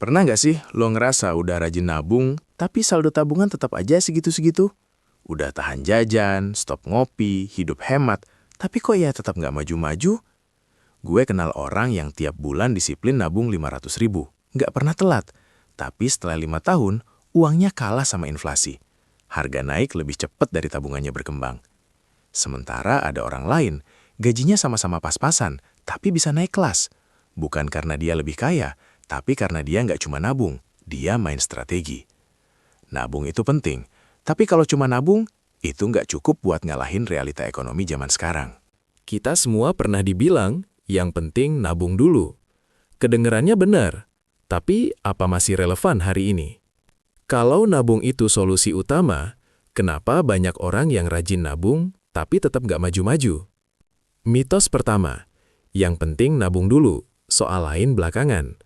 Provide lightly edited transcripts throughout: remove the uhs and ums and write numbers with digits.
Pernah nggak sih lo ngerasa udah rajin nabung, tapi saldo tabungan tetap aja segitu-segitu? Udah tahan jajan, stop ngopi, hidup hemat, tapi kok ya tetap nggak maju-maju? Gue kenal orang yang tiap bulan disiplin nabung 500 ribu. Nggak pernah telat. Tapi setelah 5 tahun, uangnya kalah sama inflasi. Harga naik lebih cepat dari tabungannya berkembang. Sementara ada orang lain, gajinya sama-sama pas-pasan, tapi bisa naik kelas. Bukan karena dia lebih kaya, tapi karena dia nggak cuma nabung, dia main strategi. Nabung itu penting, tapi kalau cuma nabung, itu nggak cukup buat ngalahin realita ekonomi zaman sekarang. Kita semua pernah dibilang, yang penting nabung dulu. Kedengerannya benar, tapi apa masih relevan hari ini? Kalau nabung itu solusi utama, kenapa banyak orang yang rajin nabung, tapi tetap nggak maju-maju? Mitos pertama, yang penting nabung dulu, soal lain belakangan.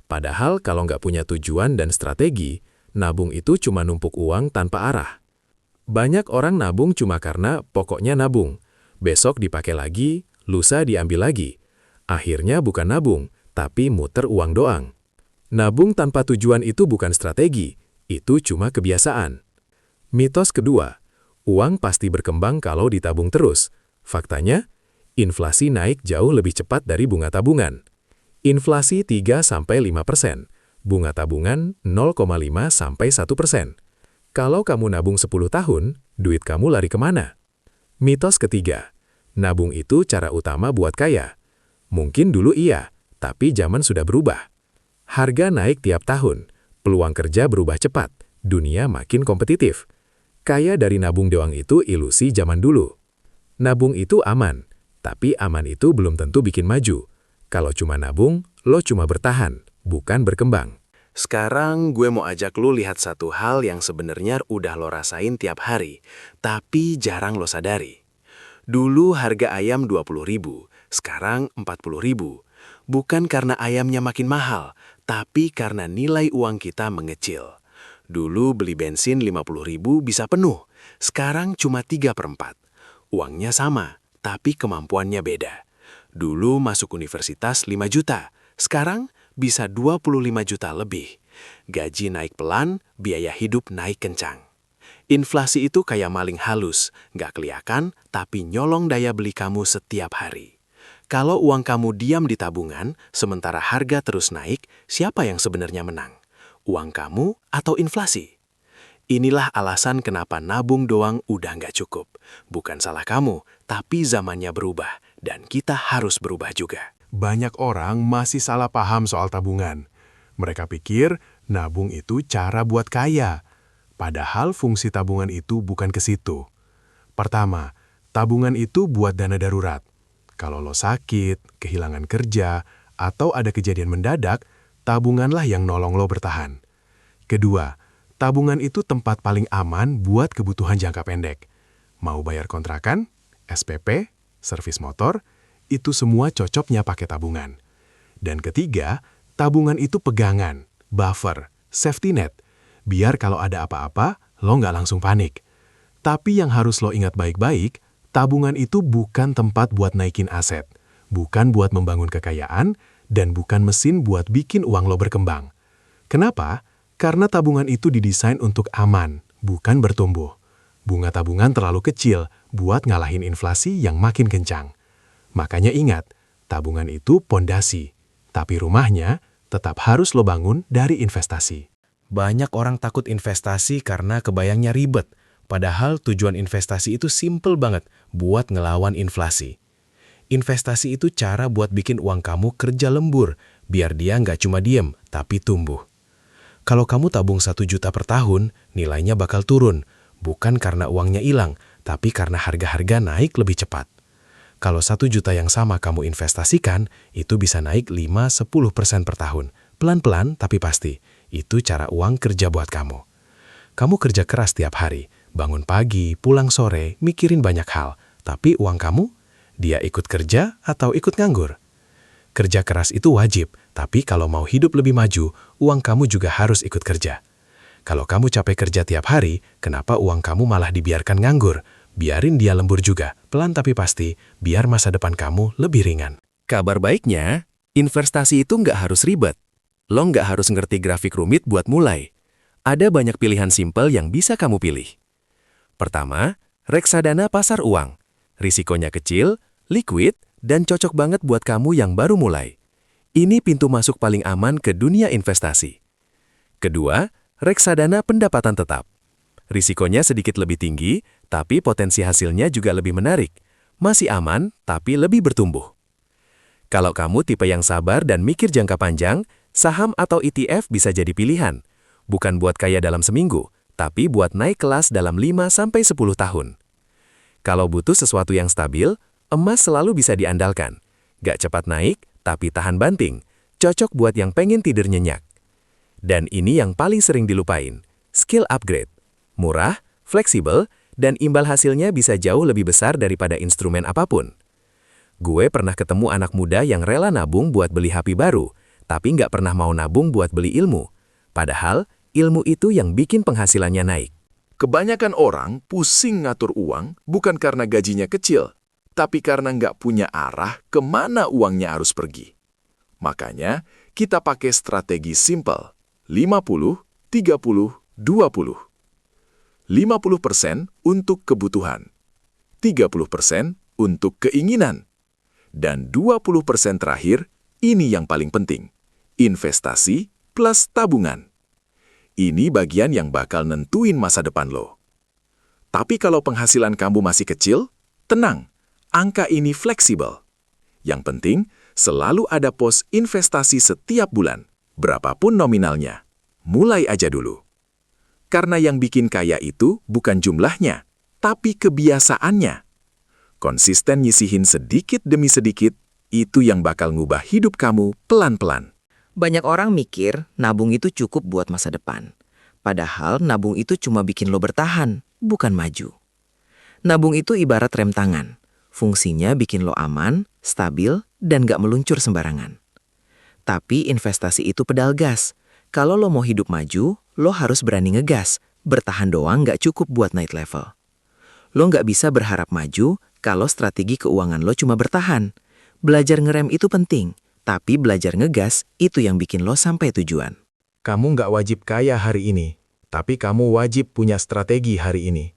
Padahal kalau nggak punya tujuan dan strategi, nabung itu cuma numpuk uang tanpa arah. Banyak orang nabung cuma karena pokoknya nabung. Besok dipakai lagi, lusa diambil lagi. Akhirnya bukan nabung, tapi muter uang doang. Nabung tanpa tujuan itu bukan strategi, itu cuma kebiasaan. Mitos kedua, uang pasti berkembang kalau ditabung terus. Faktanya, inflasi naik jauh lebih cepat dari bunga tabungan. Inflasi 3-5%, bunga tabungan 0,5-1%. Kalau kamu nabung 10 tahun, duit kamu lari kemana? Mitos ketiga, nabung itu cara utama buat kaya. Mungkin dulu iya, tapi zaman sudah berubah. Harga naik tiap tahun, peluang kerja berubah cepat, dunia makin kompetitif. Kaya dari nabung doang itu ilusi zaman dulu. Nabung itu aman, tapi aman itu belum tentu bikin maju. Kalau cuma nabung, lo cuma bertahan, bukan berkembang. Sekarang gue mau ajak lu lihat satu hal yang sebenarnya udah lo rasain tiap hari, tapi jarang lo sadari. Dulu harga ayam 20.000, sekarang 40.000. Bukan karena ayamnya makin mahal, tapi karena nilai uang kita mengecil. Dulu beli bensin 50.000 bisa penuh, sekarang cuma 3/4. Uangnya sama, tapi kemampuannya beda. Dulu masuk universitas 5 juta, sekarang bisa 25 juta lebih. Gaji naik pelan, biaya hidup naik kencang. Inflasi itu kayak maling halus, nggak kelihatan, tapi nyolong daya beli kamu setiap hari. Kalau uang kamu diam di tabungan, sementara harga terus naik, siapa yang sebenarnya menang? Uang kamu atau inflasi? Inilah alasan kenapa nabung doang udah nggak cukup. Bukan salah kamu, tapi zamannya berubah, dan kita harus berubah juga. Banyak orang masih salah paham soal tabungan. Mereka pikir nabung itu cara buat kaya. Padahal fungsi tabungan itu bukan ke situ. Pertama, tabungan itu buat dana darurat. Kalau lo sakit, kehilangan kerja, atau ada kejadian mendadak, tabunganlah yang nolong lo bertahan. Kedua, tabungan itu tempat paling aman buat kebutuhan jangka pendek. Mau bayar kontrakan, SPP, servis motor, itu semua cocoknya pakai tabungan. Dan ketiga, tabungan itu pegangan, buffer, safety net. Biar kalau ada apa-apa, lo nggak langsung panik. Tapi yang harus lo ingat baik-baik, tabungan itu bukan tempat buat naikin aset, bukan buat membangun kekayaan, dan bukan mesin buat bikin uang lo berkembang. Kenapa? Karena tabungan itu didesain untuk aman, bukan bertumbuh. Bunga tabungan terlalu kecil buat ngalahin inflasi yang makin kencang. Makanya ingat, tabungan itu pondasi, tapi rumahnya tetap harus lo bangun dari investasi. Banyak orang takut investasi karena kebayangnya ribet, padahal tujuan investasi itu simple banget buat ngelawan inflasi. Investasi itu cara buat bikin uang kamu kerja lembur, biar dia nggak cuma diem, tapi tumbuh. Kalau kamu tabung 1 juta per tahun, nilainya bakal turun, bukan karena uangnya hilang, tapi karena harga-harga naik lebih cepat. Kalau 1 juta yang sama kamu investasikan, itu bisa naik 5-10% per tahun. Pelan-pelan tapi pasti. Itu cara uang kerja buat kamu. Kamu kerja keras tiap hari, bangun pagi, pulang sore, mikirin banyak hal. Tapi uang kamu, dia ikut kerja atau ikut nganggur? Kerja keras itu wajib, tapi kalau mau hidup lebih maju, uang kamu juga harus ikut kerja. Kalau kamu capek kerja tiap hari, kenapa uang kamu malah dibiarkan nganggur? Biarin dia lembur juga, pelan tapi pasti, biar masa depan kamu lebih ringan. Kabar baiknya, investasi itu nggak harus ribet. Lo nggak harus ngerti grafik rumit buat mulai. Ada banyak pilihan simpel yang bisa kamu pilih. Pertama, reksadana pasar uang. Risikonya kecil, liquid, dan cocok banget buat kamu yang baru mulai. Ini pintu masuk paling aman ke dunia investasi. Kedua, reksadana pendapatan tetap. Risikonya sedikit lebih tinggi, tapi potensi hasilnya juga lebih menarik. Masih aman, tapi lebih bertumbuh. Kalau kamu tipe yang sabar dan mikir jangka panjang, saham atau ETF bisa jadi pilihan. Bukan buat kaya dalam seminggu, tapi buat naik kelas dalam 5-10 tahun. Kalau butuh sesuatu yang stabil, emas selalu bisa diandalkan. Gak cepat naik, tapi tahan banting. Cocok buat yang pengen tidur nyenyak. Dan ini yang paling sering dilupain, skill upgrade. Murah, fleksibel, dan imbal hasilnya bisa jauh lebih besar daripada instrumen apapun. Gue pernah ketemu anak muda yang rela nabung buat beli HP baru, tapi nggak pernah mau nabung buat beli ilmu. Padahal, ilmu itu yang bikin penghasilannya naik. Kebanyakan orang pusing ngatur uang bukan karena gajinya kecil, tapi karena nggak punya arah kemana uangnya harus pergi. Makanya, kita pakai strategi simple, 50, 30, 20. 50% untuk kebutuhan, 30% untuk keinginan, dan 20% terakhir, ini yang paling penting, investasi plus tabungan. Ini bagian yang bakal nentuin masa depan lo. Tapi kalau penghasilan kamu masih kecil, tenang, angka ini fleksibel. Yang penting, selalu ada pos investasi setiap bulan, berapapun nominalnya. Mulai aja dulu. Karena yang bikin kaya itu bukan jumlahnya, tapi kebiasaannya. Konsisten nyisihin sedikit demi sedikit, itu yang bakal ngubah hidup kamu pelan-pelan. Banyak orang mikir nabung itu cukup buat masa depan. Padahal nabung itu cuma bikin lo bertahan, bukan maju. Nabung itu ibarat rem tangan. Fungsinya bikin lo aman, stabil, dan gak meluncur sembarangan. Tapi investasi itu pedal gas. Kalau lo mau hidup maju, lo harus berani ngegas. Bertahan doang gak cukup buat naik level. Lo gak bisa berharap maju kalau strategi keuangan lo cuma bertahan. Belajar ngerem itu penting, tapi belajar ngegas itu yang bikin lo sampai tujuan. Kamu nggak wajib kaya hari ini, tapi kamu wajib punya strategi hari ini.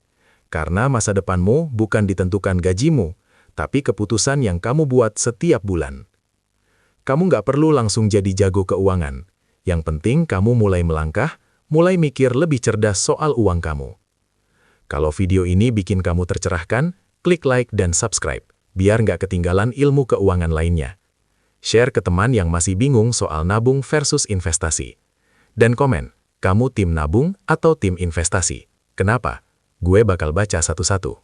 Karena masa depanmu bukan ditentukan gajimu, tapi keputusan yang kamu buat setiap bulan. Kamu nggak perlu langsung jadi jago keuangan. Yang penting kamu mulai melangkah, mulai mikir lebih cerdas soal uang kamu. Kalau video ini bikin kamu tercerahkan, klik like dan subscribe, biar nggak ketinggalan ilmu keuangan lainnya. Share ke teman yang masih bingung soal nabung versus investasi. Dan komen, kamu tim nabung atau tim investasi? Kenapa? Gue bakal baca satu-satu.